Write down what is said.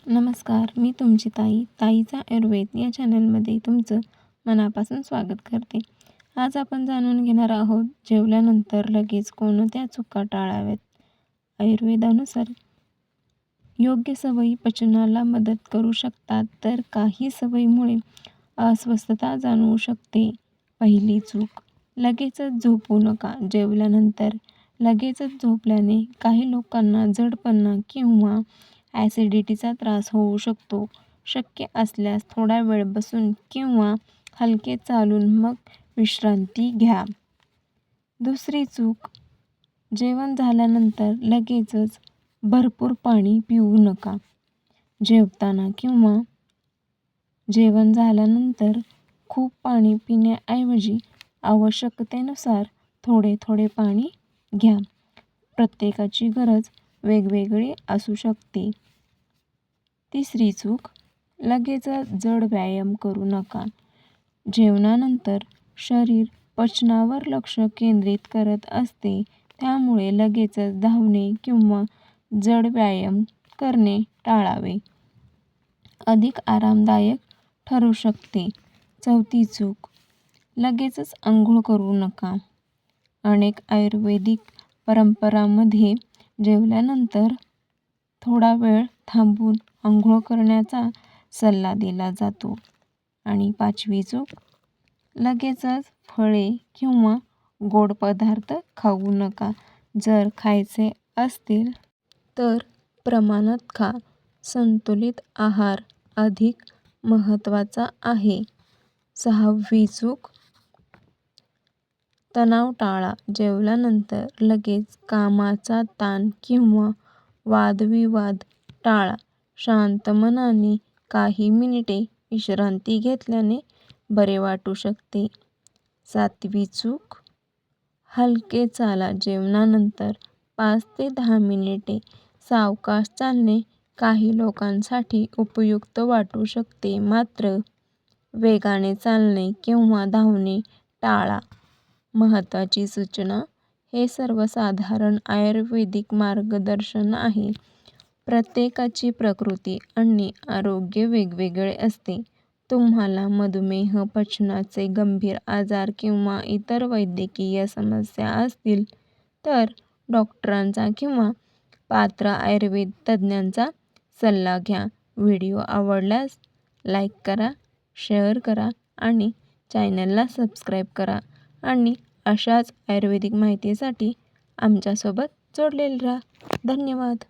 नमस्कार, मी तुमची ताईचा आयुर्वेद या चॅनलमध्ये तुमचं मनापासून स्वागत करते. आज आपण जाणून घेणार आहोत जेवल्यानंतर लगेच कोणत्या चुका टाळाव्यात. आयुर्वेदानुसार योग्य सवयी पचनाला मदत करू शकतात, तर काही सवयीमुळे अस्वस्थता जाणवू शकते. पहिली चूक, लगेचच झोपू नका. जेवल्यानंतर लगेचच झोपल्याने काही लोकांना जडपणा किंवा ॲसिडिटीचा त्रास होऊ शकतो. शक्य असल्यास थोडा वेळ बसून किंवा हलके चालून मग विश्रांती घ्या. दुसरी चूक, जेवण झाल्यानंतर लगेचच भरपूर पाणी पिऊ नका. जेवताना किंवा जेवण झाल्यानंतर खूप पाणी पिण्याऐवजी आवश्यकतेनुसार थोडे थोडे पाणी घ्या. प्रत्येकाची गरज वेगवेगळी असू शकते. तिसरी चूक, लगेचच जड व्यायाम करू नका. जेवणानंतर शरीर पचनावर लक्ष केंद्रित करत असते, त्यामुळे लगेचच धावणे किंवा जड व्यायाम करणे टाळावे. अधिक आरामदायक ठरू शकते. चौथी चूक, लगेचच अंघोळ करू नका. अनेक आयुर्वेदिक परंपरांमध्ये जेवल्यानंतर थोडा वेळ थांबून अंघोळ करण्याचा सल्ला दिला जातो. आणि पाचवी चूक, लगेचच फळे किंवा गोड पदार्थ खाऊ नका. जर खायचे असतील तर प्रमाणात खा. संतुलित आहार अधिक महत्त्वाचा आहे. सहावी चूक, तणाव टाळा. जेवल्यानंतर लगेच कामाचा ताण किंवा वादविवाद टाळा. शांत मनाने काही मिनिटे विश्रांती घेतल्याने बरे वाटू शकते. सातवी चूक, हलके चाला. जेवणानंतर 5 ते 10 मिनिटे सावकाश चालणे काही लोकांसाठी उपयुक्त वाटू शकते, मात्र वेगाने चालणे किंवा धावणे टाळा. महत्त्वाची सूचना, हे सर्वसाधारण आयुर्वेदिक मार्गदर्शन आहे. प्रत्येकाची प्रकृती आणि आरोग्य वेगवेगळे असते. तुम्हाला मधुमेह, पचनाचे गंभीर आजार किंवा इतर वैद्यकीय समस्या असतील तर डॉक्टरांचा किंवा पात्र आयुर्वेद तज्ज्ञांचा सल्ला घ्या. व्हिडिओ आवडल्यास लाईक करा, शेअर करा आणि चॅनलला सबस्क्राईब करा आणि अशाच आयुर्वेदिक माहितीसाठी आमच्यासोबत जोडलेले राहा. धन्यवाद.